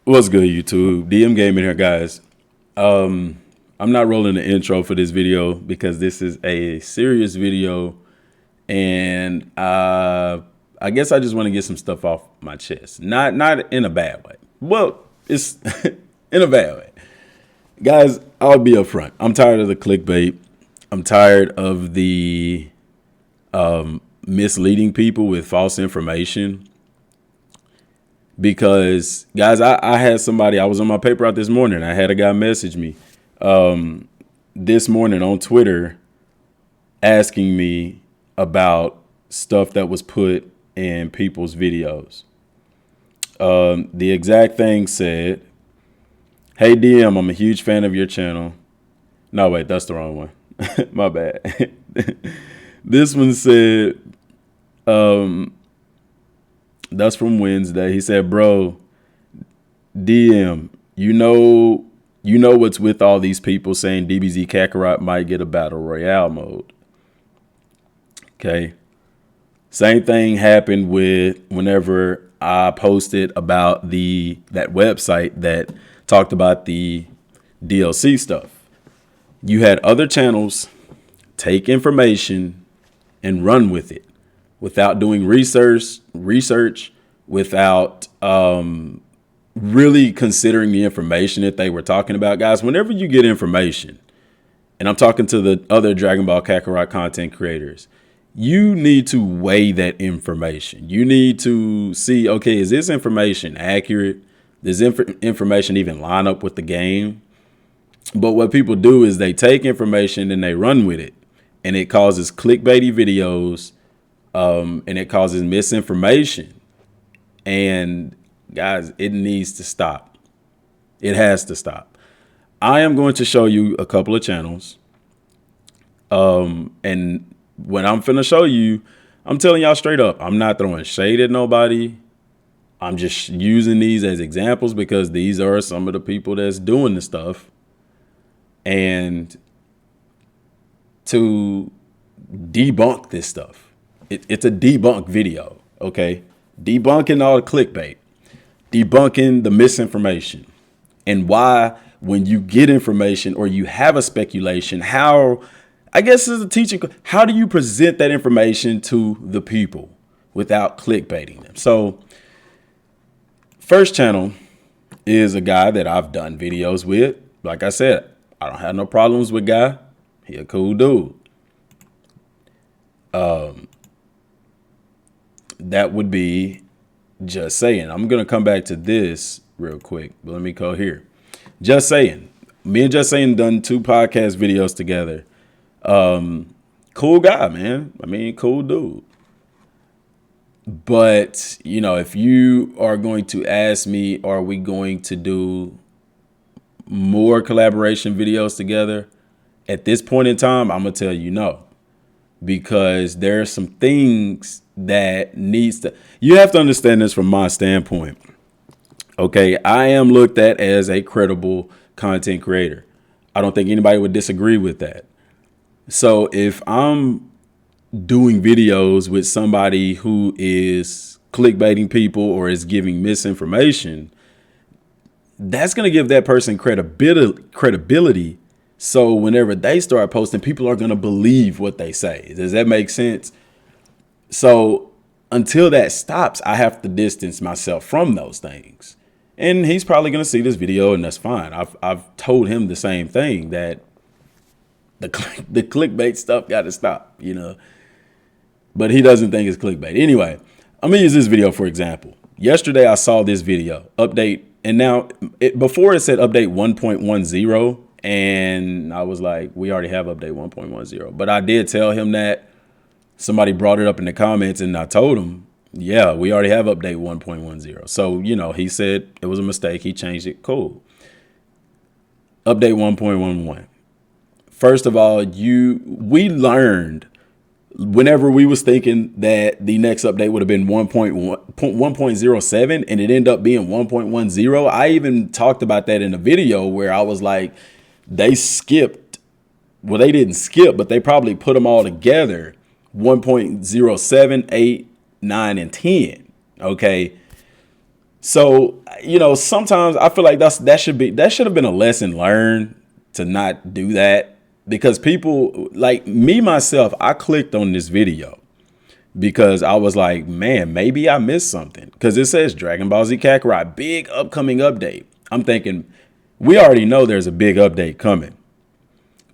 What's good, YouTube? Dmgaming here, guys. I'm not rolling the intro for this video because this is a serious video, and I guess I just want to get some stuff off my chest. Not in a bad way. Well, it's in a bad way. Guys, I'll be upfront. I'm tired of the clickbait. I'm tired of the misleading people with false information. Because, guys, I had somebody, I was on my paper out this morning. I had a guy message me this morning on Twitter asking me about stuff that was put in people's videos. The exact thing said, "Hey, DM, I'm a huge fan of your channel." No, wait, that's the wrong one. My bad. This one said, that's from Wednesday. He said, "Bro, DM, you know what's with all these people saying dbzkakarot might get a battle royale mode." Okay. Same thing happened with whenever I posted about that website that talked about the DLC stuff. You had other channels take information and run with it without doing research, without really considering the information that they were talking about. Guys, whenever you get information, and I'm talking to the other Dragon Ball Kakarot content creators, you need to weigh that information. You need to see, okay, is this information accurate? Does information even line up with the game? But what people do is they take information and they run with it, and it causes clickbaity videos. And it causes misinformation. And guys, it needs to stop. It has to stop. I am going to show you a couple of channels. And when I'm finna show you, I'm telling y'all straight up, I'm not throwing shade at nobody. I'm just using these as examples because these are some of the people that's doing the stuff. And to debunk this stuff. It's a debunk video, okay? Debunking all the clickbait, debunking the misinformation, and why when you get information or you have a speculation, how, I guess as a teaching, how do you present that information to the people without clickbaiting them? So first channel is a guy that I've done videos with. Like I said, I don't have no problems with guy. He a cool dude. That would be Just Saying. I'm going to come back to this real quick, but let me go here. Just Saying. Me and Just Saying done 2 podcast videos together. Cool guy, man. I mean, cool dude. But, you know, if you are going to ask me, are we going to do more collaboration videos together? At this point in time, I'm going to tell you no. Because there are some things that you have to understand this from my standpoint. Okay, I am looked at as a credible content creator. I don't think anybody would disagree with that. So if I'm doing videos with somebody who is clickbaiting people or is giving misinformation, that's going to give that person credibility. So whenever they start posting, people are going to believe what they say. Does that make sense? So until that stops, I have to distance myself from those things. And he's probably going to see this video, and that's fine. I've told him the same thing, that the clickbait stuff got to stop, you know. But he doesn't think it's clickbait. Anyway, I'm going to use this video for example. Yesterday, I saw this video update. And now before it said update 1.10. And I was like, we already have update 1.10. But I did tell him that. Somebody brought it up in the comments, and I told him, yeah, we already have update 1.10. So, you know, he said it was a mistake. He changed it. Cool. Update 1.11. First of all, we learned whenever we was thinking that the next update would have been 1.07 and it ended up being 1.10. I even talked about that in a video where I was like, they skipped. Well, they didn't skip, but they probably put them all together. 1.07, 8, 9, and 10. Okay. So, you know, sometimes I feel like that should have been a lesson learned to not do that, because people like me, myself, I clicked on this video because I was like, man, maybe I missed something, because it says Dragon Ball Z Kakarot, big upcoming update. I'm thinking we already know there's a big update coming.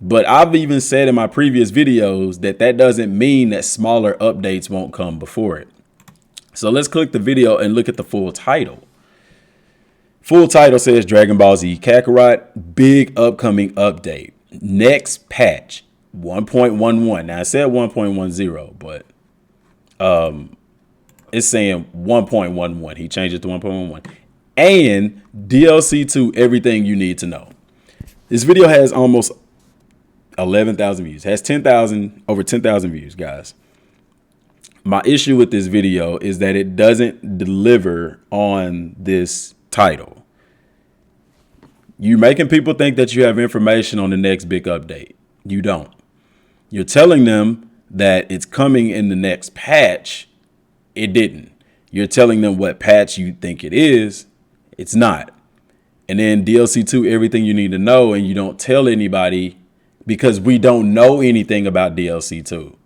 But I've even said in my previous videos that that doesn't mean that smaller updates won't come before it. So let's click the video and look at the full title. Full title says Dragon Ball Z Kakarot, big upcoming update. Next patch, 1.11. Now I said 1.10, but it's saying 1.11. He changed it to 1.11. And DLC 2, everything you need to know. This video has almost 11,000 views. Has over 10,000 views, guys. My issue with this video is that it doesn't deliver on this title. You're making people think that you have information on the next big update. You don't. You're telling them that it's coming in the next patch. It didn't. You're telling them what patch you think it is. It's not. And then DLC 2, everything you need to know, and you don't tell anybody, because we don't know anything about DLC 2.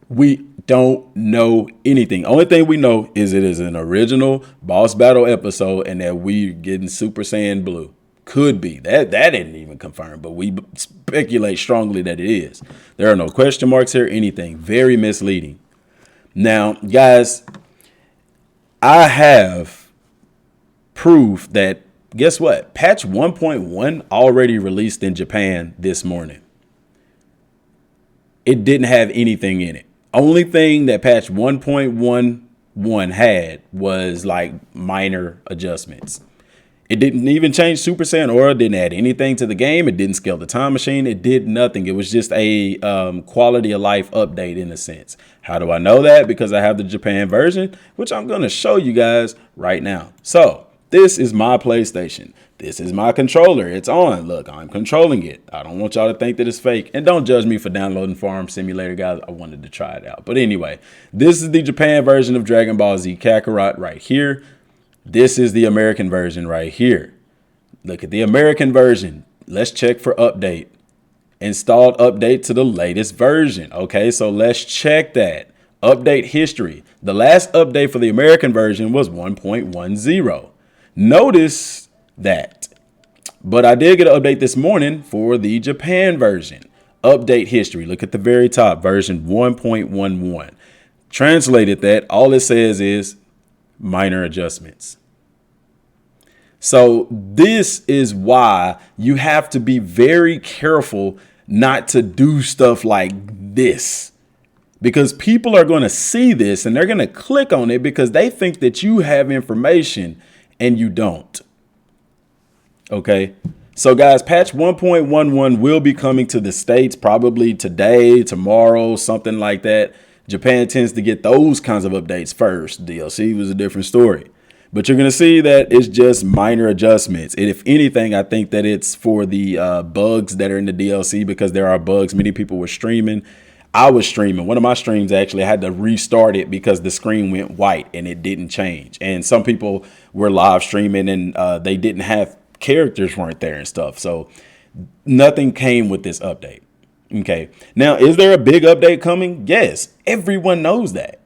We don't know anything. Only thing we know is it is an original boss battle episode and that we're getting Super Saiyan Blue. Could be. That isn't even confirmed, but we speculate strongly that it is. There are no question marks here, anything. Very misleading. Now, guys, I have proof that, guess what? Patch 1.1 already released in Japan this morning. It didn't have anything in it. Only thing that patch 1.11 had was like minor adjustments. It didn't even change Super Saiyan Aura, didn't add anything to the game. It didn't scale the time machine. It did nothing. It was just a quality of life update in a sense. How do I know that? Because I have the Japan version, which I'm going to show you guys right now. So this is my PlayStation. This is my controller. It's on. Look, I'm controlling it. I don't want y'all to think that it's fake. And don't judge me for downloading Farm Simulator, guys. I wanted to try it out. But anyway, this is the Japan version of Dragon Ball Z Kakarot right here. This is the American version right here. Look at the American version. Let's check for update. Installed update to the latest version. Okay, so let's check that. Update history. The last update for the American version was 1.10. Notice that. But I did get an update this morning for the Japan version. Update history. Look at the very top, version 1.11. Translated that, all it says is minor adjustments. So this is why you have to be very careful not to do stuff like this, because people are going to see this and they're going to click on it because they think that you have information and you don't. Okay, so guys, patch 1.11 will be coming to the States probably today, tomorrow, something like that. Japan tends to get those kinds of updates first. DLC was a different story. But you're going to see that it's just minor adjustments. And if anything, I think that it's for the bugs that are in the DLC, because there are bugs. Many people were streaming. I was streaming. One of my streams actually I had to restart it because the screen went white and it didn't change. And some people were live streaming and they didn't have characters weren't there and stuff. So nothing came with this update. Okay. Now, is there a big update coming? Yes. Everyone knows that.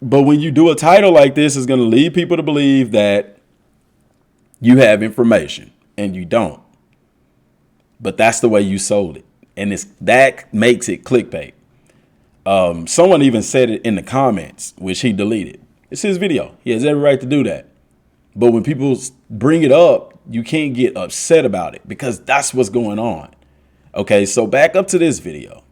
But when you do a title like this, it's going to lead people to believe that you have information and you don't. But that's the way you sold it. And that makes it clickbait. Someone even said it in the comments, which he deleted. It's his video. He has every right to do that. But when people bring it up, you can't get upset about it because that's what's going on. Okay, so back up to this video.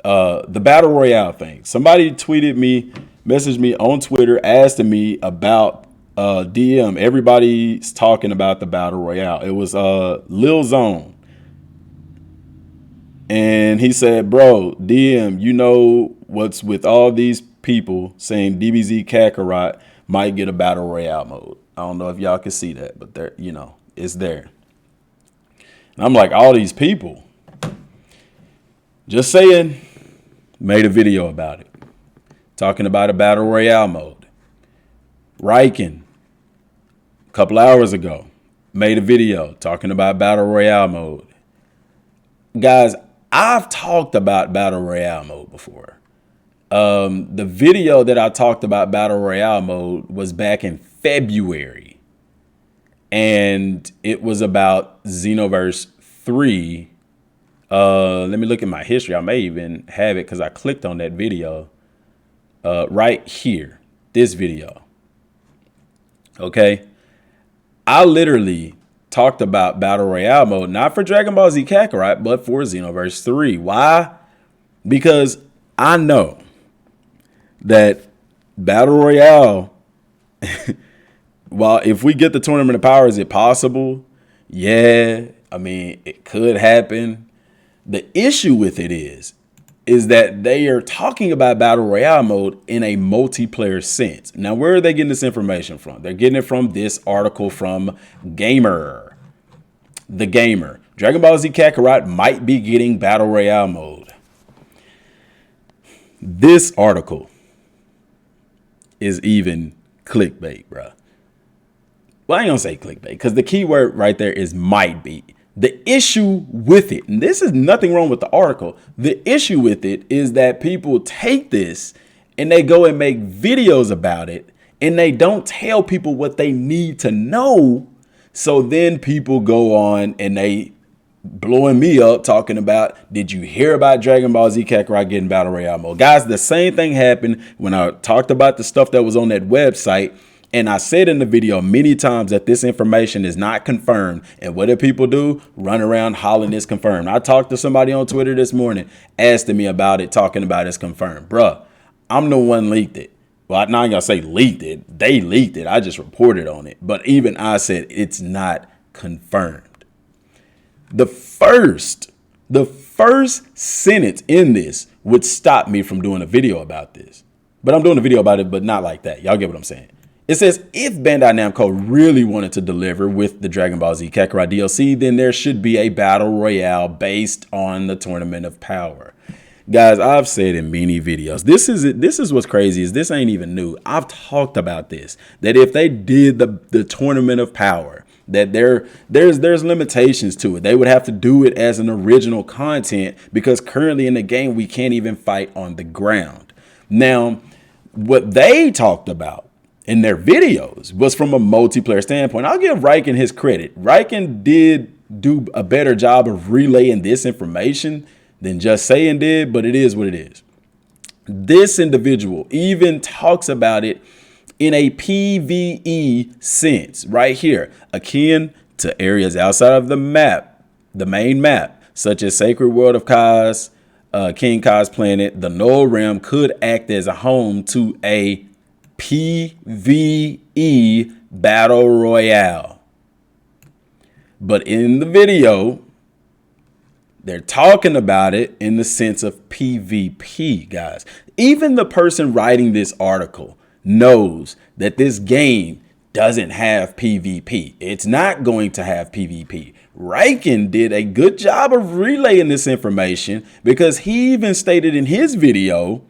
The Battle Royale thing. Somebody tweeted me, messaged me on Twitter, asking me about DM. Everybody's talking about the Battle Royale. It was Lil Zone. And he said, bro, DM, you know what's with all these people saying dbzkakarot might get a Battle Royale mode. I don't know if y'all can see that, but there, you know, it's there. And I'm like, all these people, just saying, made a video about it, talking about a Battle Royale mode. Riken, a couple hours ago, made a video talking about Battle Royale mode. Guys, I've talked about Battle Royale mode before. The video that I talked about Battle Royale mode was back in February. And it was about Xenoverse 3. Let me look at my history. I may even have it because I clicked on that video right here. This video. Okay. I literally talked about Battle Royale mode, not for Dragon Ball Z Kakarot, but for Xenoverse 3. Why? Because I know that Battle Royale, while if we get the Tournament of Power, is it possible? Yeah, I mean, it could happen. The issue with it is that they are talking about Battle Royale mode in a multiplayer sense. Now, where are they getting this information from? They're getting it from this article from Gamer. The Gamer. Dragon Ball Z Kakarot might be getting Battle Royale mode. This article is even clickbait, bro. Well, I ain't gonna say clickbait because the key word right there is might be. The issue with it, and this is nothing wrong with the article. The issue with it is that people take this and they go and make videos about it and they don't tell people what they need to know. So then people go on and they blowing me up talking about, did you hear about Dragon Ball Z Kakarot getting Battle Royale mode? Guys, the same thing happened when I talked about the stuff that was on that website. And I said in the video many times that this information is not confirmed. And what do people do? Run around hollering it's confirmed. I talked to somebody on Twitter this morning, asking me about it, talking about it's confirmed. Bruh, I'm the one leaked it. Well, I'm not gonna say leaked it. They leaked it. I just reported on it. But even I said it's not confirmed. The first sentence in this would stop me from doing a video about this. But I'm doing a video about it, but not like that. Y'all get what I'm saying? It says if Bandai Namco really wanted to deliver with the Dragon Ball Z Kakarot DLC, then there should be a battle royale based on the Tournament of Power. Guys, I've said in many videos, this is what's crazy is this ain't even new. I've talked about this, that if they did the Tournament of Power, that there's limitations to it. They would have to do it as an original content because currently in the game, we can't even fight on the ground. Now, what they talked about in their videos was from a multiplayer standpoint. I'll give Riken his credit. Riken did do a better job of relaying this information than Just Saying did, but it is what it is. This individual even talks about it in a PvE sense right here, akin to areas outside of the map, the main map, such as Sacred World of Kaz, King Kaz Planet. The Null Realm could act as a home to a PvE battle royale. But in the video, they're talking about it in the sense of PvP, guys. Even the person writing this article knows that this game doesn't have PvP. It's not going to have PvP. Riken did a good job of relaying this information because he even stated in his video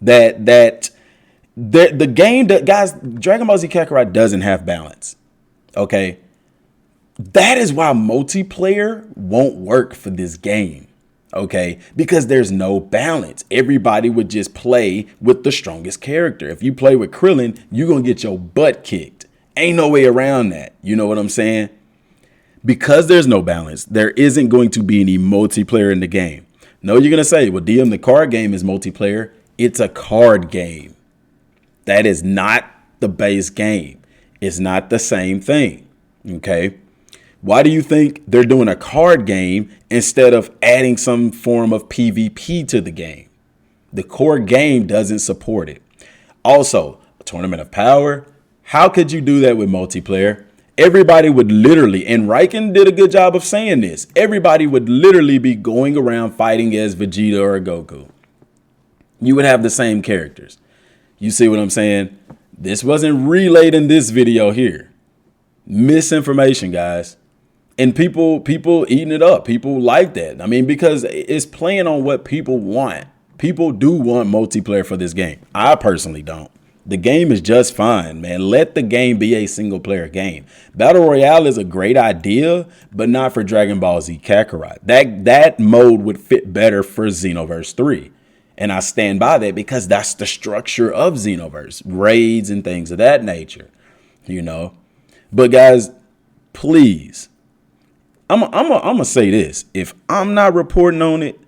that the game that, guys, Dragon Ball Z Kakarot doesn't have balance. Okay. That is why multiplayer won't work for this game. Okay. Because there's no balance. Everybody would just play with the strongest character. If you play with Krillin, you're going to get your butt kicked. Ain't no way around that. You know what I'm saying? Because there's no balance, there isn't going to be any multiplayer in the game. No, you're going to say, well, DM, the card game is multiplayer. It's a card game. That is not the base game. It's not the same thing. Okay. Why do you think they're doing a card game instead of adding some form of PvP to the game? The core game doesn't support it. Also, a Tournament of Power. How could you do that with multiplayer? Everybody would literally, and Riken did a good job of saying this, everybody would literally be going around fighting as Vegeta or Goku. You would have the same characters. You see what I'm saying? This wasn't relayed in this video here. Misinformation, guys. And people eating it up. People like that. I mean, because it's playing on what people want. People do want multiplayer for this game. I personally don't. The game is just fine, man. Let the game be a single player game. Battle Royale is a great idea, but not for Dragon Ball Z Kakarot. That mode would fit better for Xenoverse 3. And I stand by that because that's the structure of Xenoverse, raids and things of that nature, you know. But guys, please, I'm gonna say this. If I'm not reporting on it,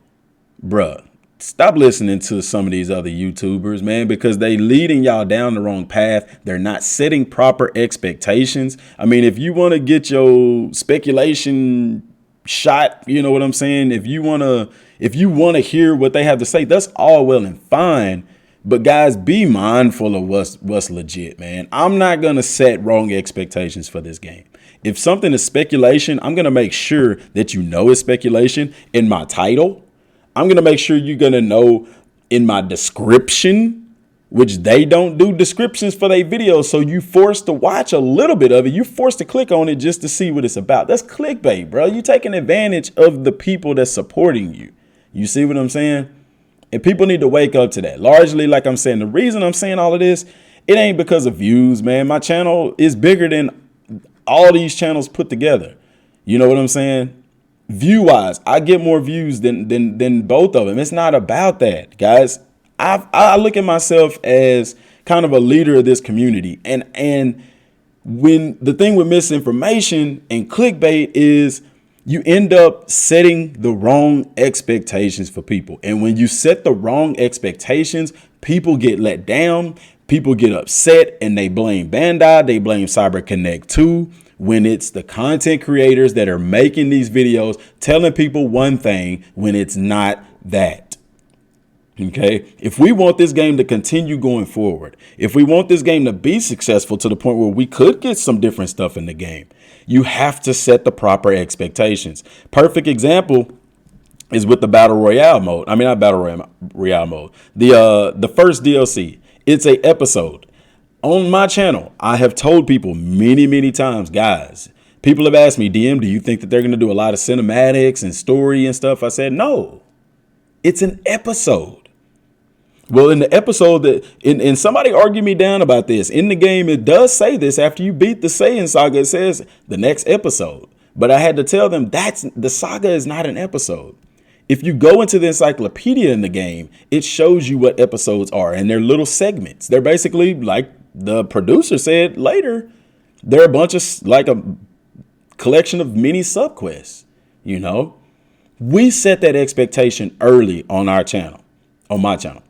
bruh, stop listening to some of these other YouTubers, man, because they leading y'all down the wrong path. They're not setting proper expectations. I mean, if you want to get your speculation shot, you know what I'm saying? If you want to hear what they have to say, that's all well and fine. But guys, be mindful of what's legit, man. I'm not going to set wrong expectations for this game. If something is speculation, I'm going to make sure that you know it's speculation in my title. I'm going to make sure you're going to know in my description, which they don't do descriptions for their videos. So you forced to watch a little bit of it. You're forced to click on it just to see what it's about. That's clickbait, bro. You're taking advantage of the people that's supporting you. You see what I'm saying? And people need to wake up to that. Largely, like I'm saying, the reason I'm saying all of this, it ain't because of views, man. My channel is bigger than all these channels put together. You know what I'm saying? View wise, I get more views than both of them. It's not about that, guys. I look at myself as kind of a leader of this community. And when the thing with misinformation and clickbait is you end up setting the wrong expectations for people. And when you set the wrong expectations, people get let down, people get upset, and they blame Bandai, they blame CyberConnect 2, when it's the content creators that are making these videos telling people one thing when it's not that. Okay, if we want this game to continue going forward, if we want this game to be successful to the point where we could get some different stuff in the game, you have to set the proper expectations. Perfect example is with the Battle Royale mode. I mean, not Battle Royale mode. The first DLC, it's a episode. On my channel, I have told people many times, guys, people have asked me, DM, do you think that they're going to do a lot of cinematics and story and stuff? I said, no, it's an episode. Well, in the episode and somebody argued me down about this. In the game, it does say this after you beat the Saiyan saga. It says the next episode. But I had to tell them the saga is not an episode. If you go into the encyclopedia in the game, it shows you what episodes are, and they're little segments. They're basically, like the producer said later, they're a bunch of, like a collection of mini subquests. You know, we set that expectation early on our channel, on my channel.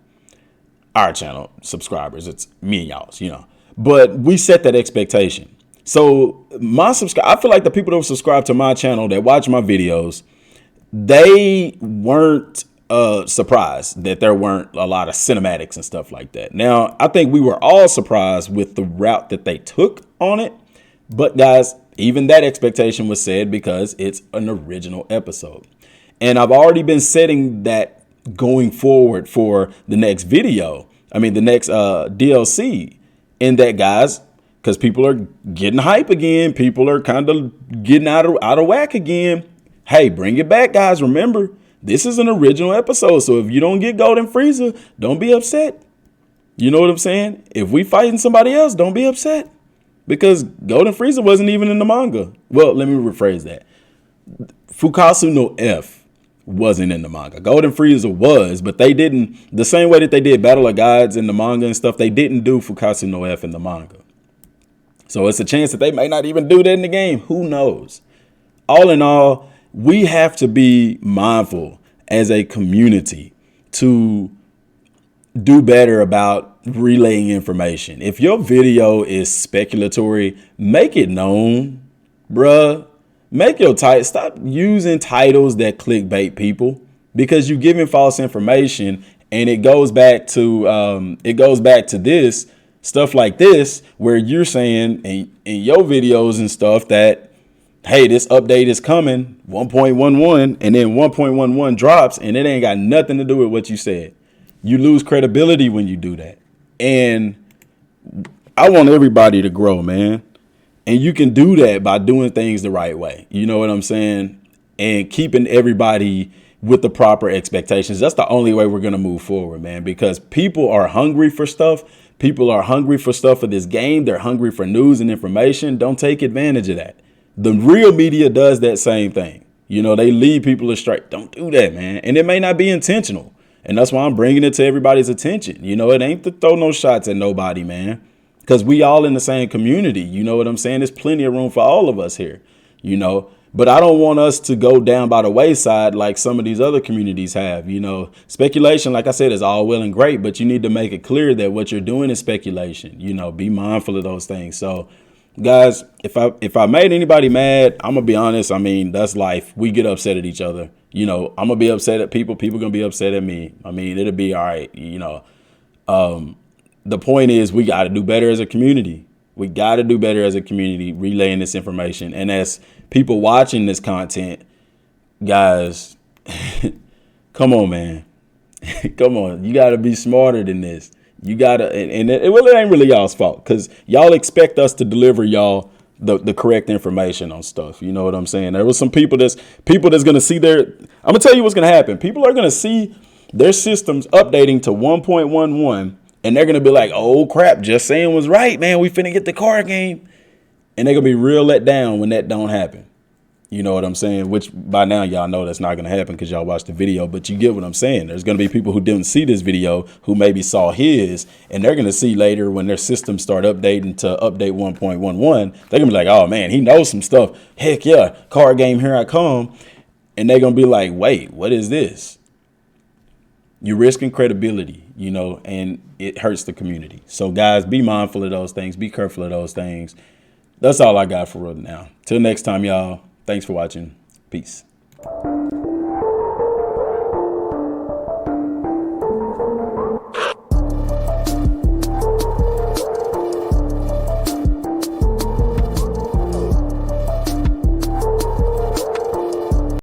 Our channel subscribers, it's me and y'all's, you know, but we set that expectation. So I feel like the people that subscribe to my channel that watch my videos, they weren't surprised that there weren't a lot of cinematics and stuff like that. Now, I think we were all surprised with the route that they took on it. But guys, even that expectation was set because it's an original episode. And I've already been setting that going forward for the next video. I mean, the next DLC in that, guys, because people are getting hype again. People are kind of getting out of whack again. Hey, bring it back, guys. Remember, this is an original episode. So if you don't get Golden Frieza, don't be upset. You know what I'm saying? If we fighting somebody else, don't be upset because Golden Frieza wasn't even in the manga. Well, let me rephrase that. Fukasu no F wasn't in the manga. Golden Frieza was, but they didn't, the same way that they did Battle of Gods in the manga and stuff, they didn't do Fukasu no F in the manga. So it's a chance that they may not even do that in the game. Who knows? All in all, we have to be mindful as a community to do better about relaying information. If your video is speculatory, make it known, bruh. Make your title, stop using titles that clickbait people because you're giving false information, and it goes back to this stuff like this where you're saying in your videos and stuff that, hey, this update is coming 1.11 and then 1.11 drops and it ain't got nothing to do with what you said. You lose credibility when you do that. And I want everybody to grow, man. And you can do that by doing things the right way. You know what I'm saying? And keeping everybody with the proper expectations. That's the only way we're going to move forward, man, because people are hungry for stuff. People are hungry for stuff for this game. They're hungry for news and information. Don't take advantage of that. The real media does that same thing. You know, they lead people astray. Don't do that, man. And it may not be intentional. And that's why I'm bringing it to everybody's attention. You know, it ain't to throw no shots at nobody, man, because we all in the same community. You know what I'm saying? There's plenty of room for all of us here, you know. But I don't want us to go down by the wayside like some of these other communities have. You know, speculation, like I said, is all well and great, but you need to make it clear that what you're doing is speculation. You know, be mindful of those things. So, guys, if I made anybody mad, I'm gonna be honest. I mean, that's life. We get upset at each other. You know, I'm gonna be upset at people. People gonna be upset at me. I mean, it'll be all right. You know, the point is we got to do better as a community. We got to do better as a community relaying this information. And as people watching this content, guys, come on, man. Come on. You got to be smarter than this. You got to. And it ain't really y'all's fault because y'all expect us to deliver y'all the correct information on stuff. You know what I'm saying? There was some people that's going to see I'm going to tell you what's going to happen. People are going to see their systems updating to 1.11. And they're going to be like, oh, crap, just saying was right, man. We finna get the card game. And they're going to be real let down when that don't happen. You know what I'm saying? Which by now y'all know that's not going to happen because y'all watched the video. But you get what I'm saying. There's going to be people who didn't see this video who maybe saw his. And they're going to see later when their systems start updating to update 1.11. They're going to be like, oh, man, he knows some stuff. Heck yeah, card game, here I come. And they're going to be like, wait, what is this? You're risking credibility, you know, and it hurts the community. So, guys, be mindful of those things. Be careful of those things. That's all I got for right now. Till next time, y'all. Thanks for watching. Peace.